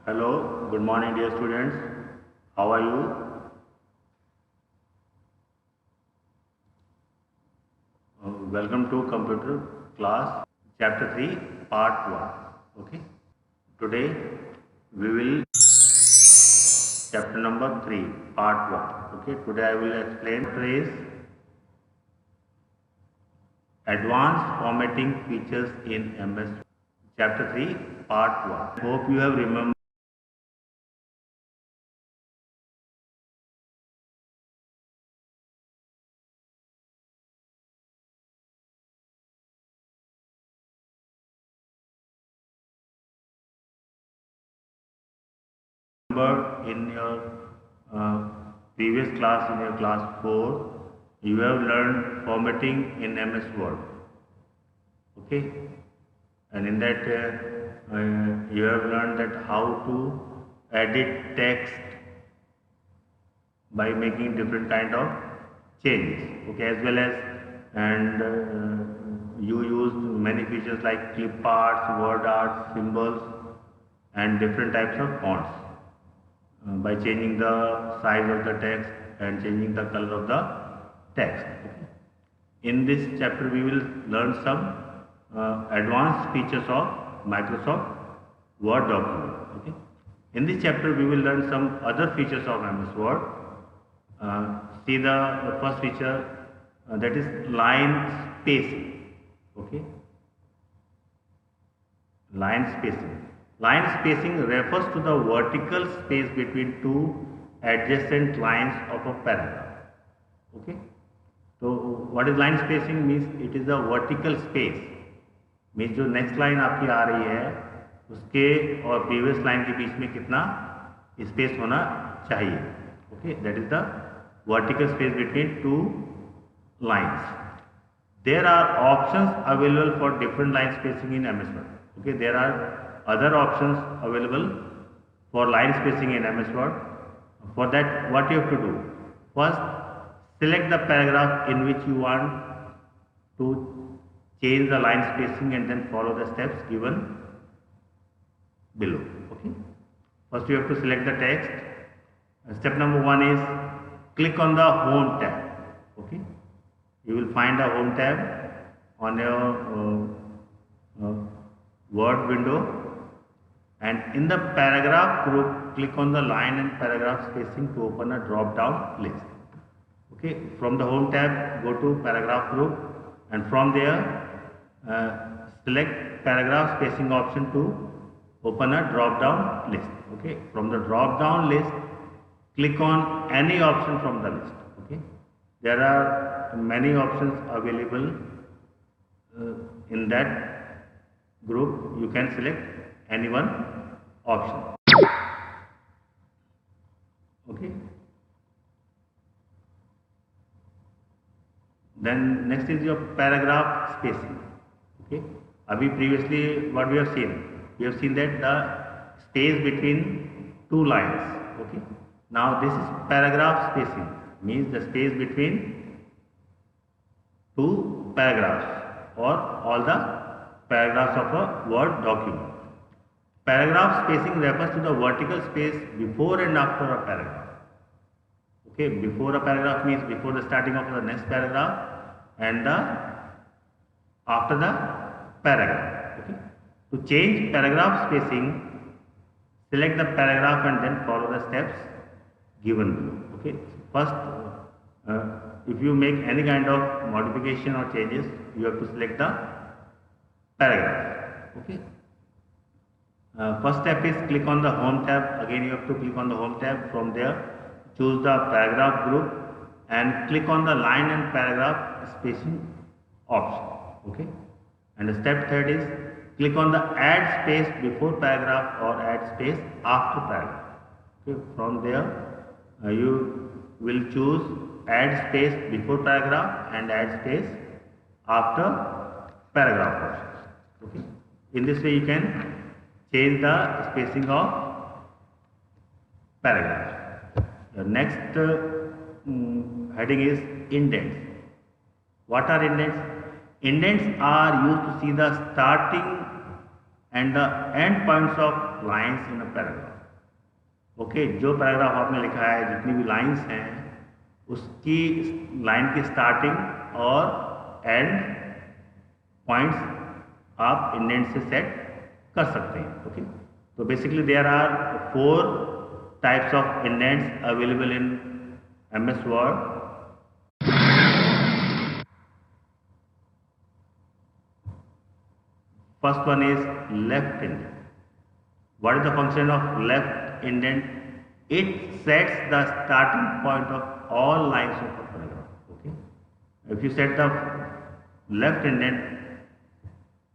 Hello, good morning, dear students. How are you? Welcome to computer class, chapter 3, part 1. Okay, today we will chapter number 3, part 1. Okay, today I will explain trace advanced formatting features in MS. Chapter 3, part 1. Hope you have remembered in your uh, previous class, in your class 4, you have learned formatting in MS Word. Okay, and in that you have learned that how to edit text by making different kind of changes. Okay, as well as and you used many features like clip arts, word art, symbols, and different types of fonts by changing the size of the text and changing the color of the text. Okay. In this chapter, we will learn some advanced features of Microsoft Word document. Okay. In this chapter, we will learn some other features of MS Word. See the first feature, that is line spacing. Okay. Line spacing. Line spacing refers to the vertical space between two adjacent lines of a paragraph. Okay. So what is line spacing means it is a vertical space. Means जो next line आपकी आ रही है उसके और previous line के बीच में कितना space होना चाहिए. Okay, that is the vertical space between two lines. There are options available for different line spacing in MS Word. Okay, there are other options available for line spacing in MS Word. For that, what you have to do? First, select the paragraph in which you want to change the line spacing and then follow the steps given below. Okay. First, you have to select the text. Step number 1 is click on the Home tab. Okay. You will find the Home tab on your Word window, and in the paragraph group, click on the line and paragraph spacing to open a drop-down list. Okay, from the Home tab, go to paragraph group, and from there, select paragraph spacing option to open a drop-down list. Okay, from the drop-down list, click on any option from the list. Okay, there are many options available in that group. You can select any one option. Okay. Then next is your paragraph spacing. Okay. Abhi previously what we have seen that the space between two lines. Okay. Now this is paragraph spacing, means the space between two paragraphs or all the paragraphs of a Word document. Paragraph spacing refers to the vertical space before and after a paragraph. Okay, before a paragraph means before the starting of the next paragraph, and after the paragraph. Okay. To change paragraph spacing, select the paragraph and then follow the steps given below. Okay. First, if you make any kind of modification or changes, you have to select the paragraph. Okay. First step is click on the Home tab. Again, you have to click on the Home tab. From there, choose the paragraph group and click on the line and paragraph spacing option. Okay. And the step third is click on the add space before paragraph or add space after paragraph. Okay. From there, you will choose add space before paragraph and add space after paragraph options. Okay. In this way, you can change the spacing of paragraph. The next heading is indents. What are indents? Indents are used to see the starting and the end points of lines in a paragraph. Okay, जो paragraph आपने लिखा है, जितनी भी lines हैं, उसकी line की starting और एंड पॉइंट्स आप इंडेंट से सेट कर सकते हैं। ओके, तो basically there are 4 types of indents available in MS Word. First one is left indent. What is the function of left indent? It sets the starting point of all lines of a paragraph. Okay. If you set the left indent,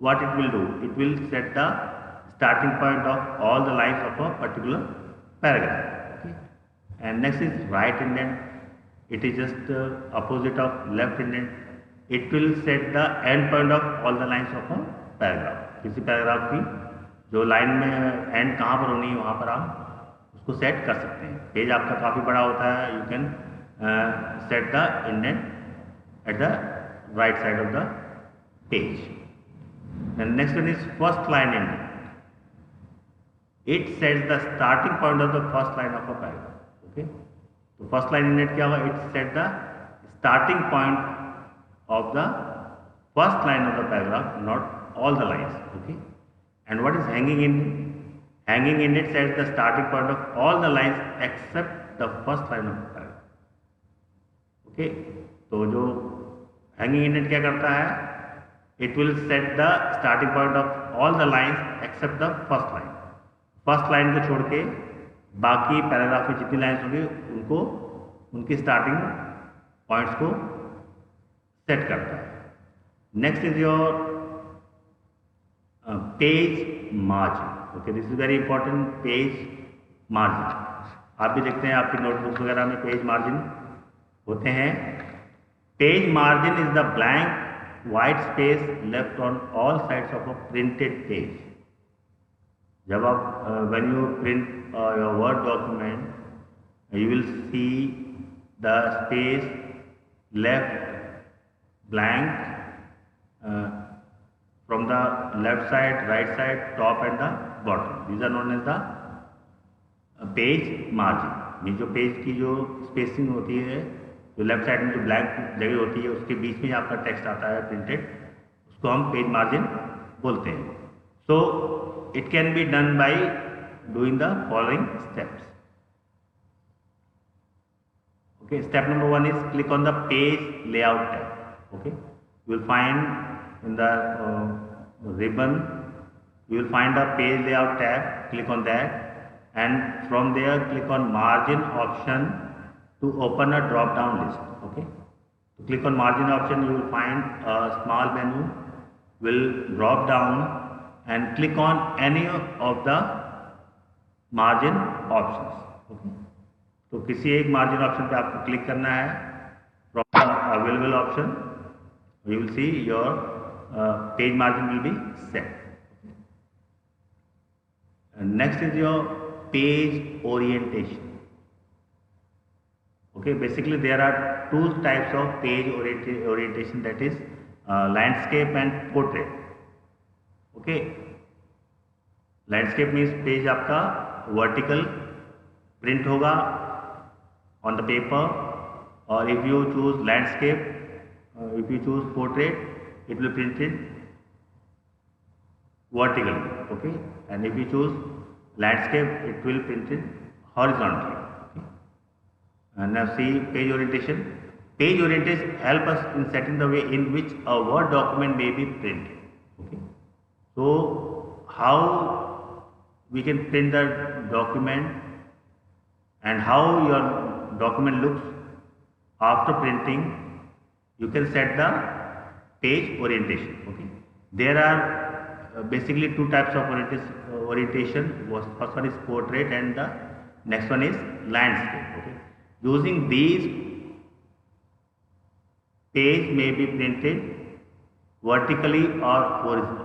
what it will do? It will set the starting point of all the lines of a particular paragraph. Okay. And next is right indent. It is just opposite of left indent. It will set the end point of all the lines of a paragraph. किसी paragraph की जो line में and कहाँ पर होनी है वहाँ पर आप उसको सेट कर सकते हैं। पेज आपका काफ़ी बड़ा होता है, you can set the indent at the right side of the page. And next one is first line indent. It sets the starting point of the first line of a paragraph. Okay, तो first line indent क्या होगा? It set the starting point of the first line of the paragraph, not all the lines. Okay, and what is hanging indent? Hanging indent sets the starting point of all the lines except the first line of the paragraph. Okay, तो जो hanging indent क्या करता है? It will set the starting point of all the lines except the first line. First line को छोड़ के बाकी paragraph में जितनी लाइन्स होंगी उनको उनकी स्टार्टिंग पॉइंट्स को सेट करता है। Next is your page margin. Okay, this is very important, page margin. आप भी देखते हैं आपकी नोटबुक्स वगैरह में पेज मार्जिन होते हैं। Page margin is the blank white space left on all sides of a printed page. जब आप when you print your word document, you will see the space left blank from the left side, right side, top and the bottom. These are known as the page margin. ये जो page की जो spacing होती है, जो left side में जो blank जगह होती है उसके बीच में आपका टेक्स्ट आता है प्रिंटेड, उसको हम पेज मार्जिन बोलते हैं। So it can be done by doing the following steps. Okay, step number 1 is click on the page layout tab. Okay, you will find in the ribbon, you will find the page layout tab. Click on that, and from there click on margin option to open a drop down list. Okay, to click on margin option, you will find a small menu will drop down and click on any of the margin options. Okay, तो किसी एक margin option पे आपको click करना है from the available option, you will see your page margin will be set. Next is your page orientation. Okay, basically there are 2 types of page orientation, that is landscape and portrait. Okay, landscape means page आपका vertical print होगा on the paper, or if you choose landscape, if you choose portrait, it will print it vertically. Okay, and if you choose landscape, it will print it horizontally. Okay, and now see page orientation. Page orientation help us in setting the way in which a Word document may be printed. Okay, so how we can print the document and how your document looks after printing, you can set the page orientation. Okay, there are basically 2 types of orientation. First one is portrait and the next one is landscape. Okay, using these, page may be printed vertically or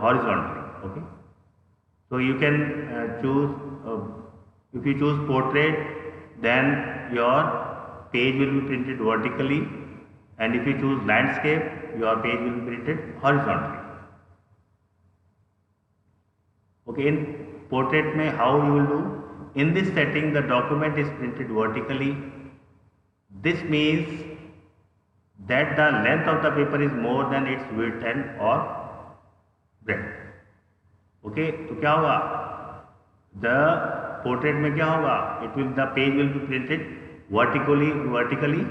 horizontally. Okay, so you can choose, if you choose portrait, then your page will be printed vertically, and if you choose landscape, your page will be printed horizontally. Okay, in portrait में how you will do, in this setting the document is printed vertically. This means that the length of the paper is more than its width and or breadth. Okay, तो क्या होगा, the portrait में क्या होगा, it will, the page will be printed vertically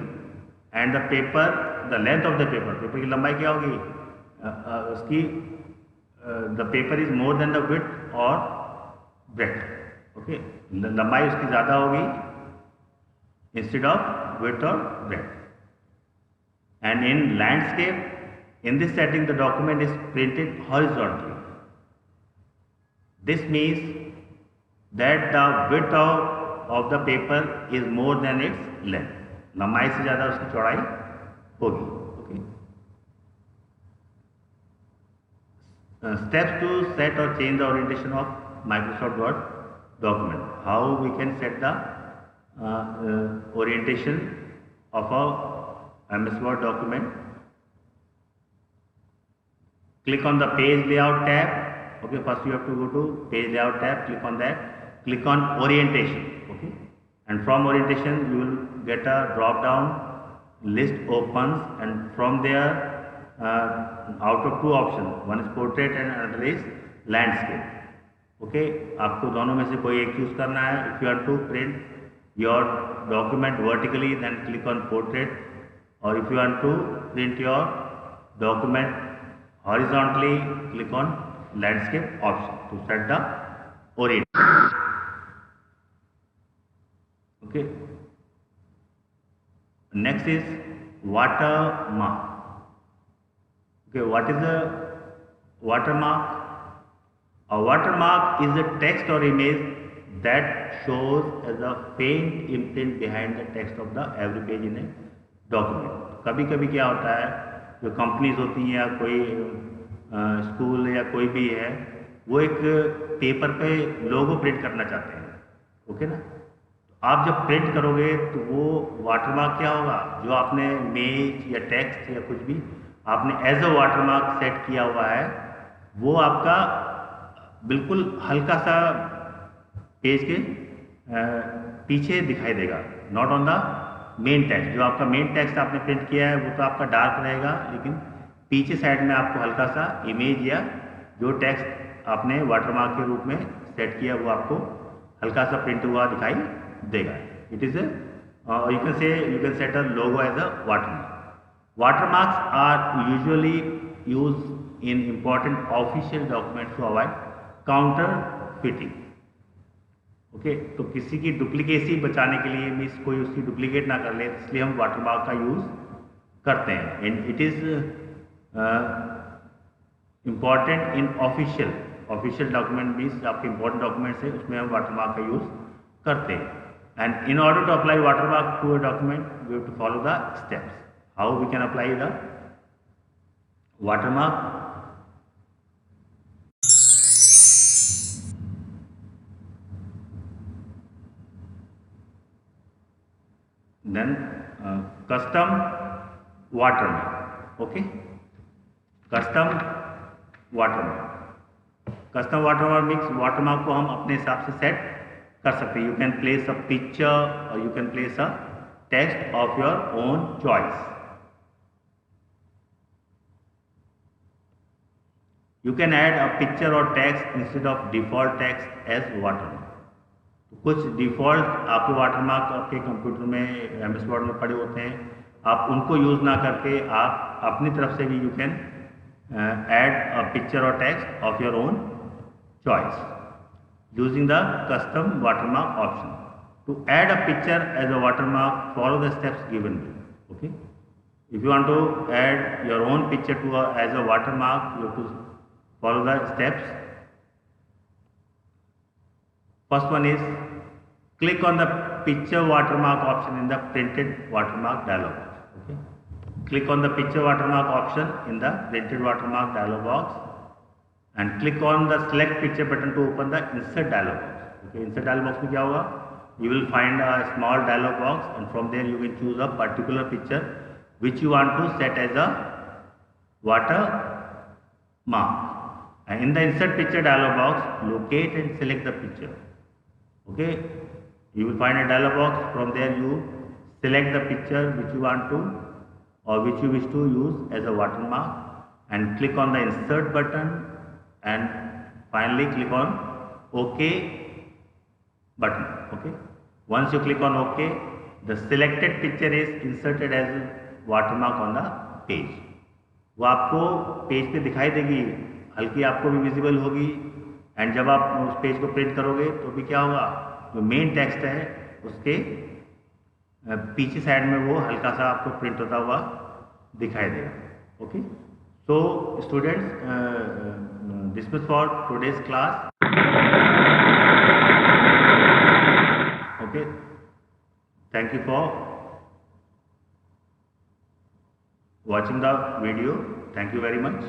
and the paper, the length of the paper, paper की लंबाई क्या होगी, उसकी the paper is more than the width और ब्रेड्थ. ओके, लंबाई उसकी ज़्यादा होगी इंस्टेड ऑफ विड्थ और breadth. And in landscape, in this setting the document is printed horizontally. This means that the width of the paper is more than its length. लंबाई से ज़्यादा उसकी चौड़ाई होगी. Okay. Steps to set or change the orientation of Microsoft Word document. How we can set the orientation of a MS Word document. Click on the page layout tab. Okay, first you have to go to page layout tab, click on that, click on orientation. Okay, and from orientation you will get a drop down list opens, and from there out of two options, one is portrait and another is landscape. Okay, आपको दोनों में से कोई एक choose करना है. If you want to print your document vertically, then click on portrait, or if you want to print your document horizontally, click on landscape option to set the orientation. Okay, next is watermark. Okay, what is a watermark? A watermark is a text or image that shows as a faint imprint behind the text of the every page in a document. कभी कभी क्या होता है, जो companies होती हैं या कोई स्कूल या कोई भी है, वो एक पेपर पे लोगो प्रिंट करना चाहते हैं. ओके ना, तो आप जब प्रिंट करोगे तो वो वाटरमार्क क्या होगा, जो आपने इमेज या टेक्स्ट या कुछ भी आपने एज अ वाटरमार्क सेट किया हुआ है, वो आपका बिल्कुल हल्का सा पेज के पीछे दिखाई देगा, not on the main text. जो आपका मेन टेक्स्ट आपने प्रिंट किया है वो तो आपका डार्क रहेगा, लेकिन पीछे साइड में आपको हल्का सा इमेज या जो टेक्स्ट आपने वाटरमार्क के रूप में सेट किया वो आपको हल्का सा प्रिंट हुआ दिखाई देगा. It is you can set a logo as a watermark. Watermarks are usually use in important official documents to avoid counterfeiting. Okay, तो किसी की डुप्लीकेसी बचाने के लिए, मीन्स कोई उसकी डुप्लीकेट ना कर ले, इसलिए हम वाटरमार्क का यूज़ करते हैं. And it is important in official document, means आपके इम्पॉर्टेंट डॉक्यूमेंट्स है उसमें हम वाटरमार्क का यूज़ करते हैं. And in order to apply watermark to a document we have to follow the steps. How we can apply the watermark? Then custom watermark. Okay, custom watermark means watermark को हम अपने हिसाब से सेट कर सकते हैं. You can place a picture or you can place a text of your own choice. You can add a picture or text instead of default text as watermark. तो कुछ डिफ़ॉल्ट आपके वाटरमार्क आपके कंप्यूटर में MS word में पड़े होते हैं, आप उनको यूज़ ना करके आप अपनी तरफ से भी you can add a picture और text of your own choice using the custom watermark option. To add a picture as a watermark, follow the steps given. Okay, if you want to add your own picture to as a watermark, you have to follow the steps. First one is click on the picture watermark option in the printed watermark dialog box. Okay, click on the picture watermark option in the printed watermark dialog box and click on the select picture button to open the insert dialog box. Okay, insert dialog box में क्या होगा, you will find a small dialog box and from there you can choose a particular picture which you want to set as a watermark. And in the insert picture dialog box, locate and select the picture. Okay, you will find a dialog box. From there you select the picture which you want to or which you wish to use as a watermark and click on the insert button and finally click on OK button. Okay, once you click on OK, the selected picture is inserted as a watermark on the page. वो आपको page पे दिखाई देगी, हल्की आपको भी visible होगी and जब आप उस पेज को प्रिंट करोगे तो भी क्या होगा, जो मेन टेक्स्ट है उसके पीछे साइड में वो हल्का सा आपको प्रिंट होता हुआ दिखाई देगा. Okay, so students, this was for today's class. Okay, thank you for watching the video. Thank you very much.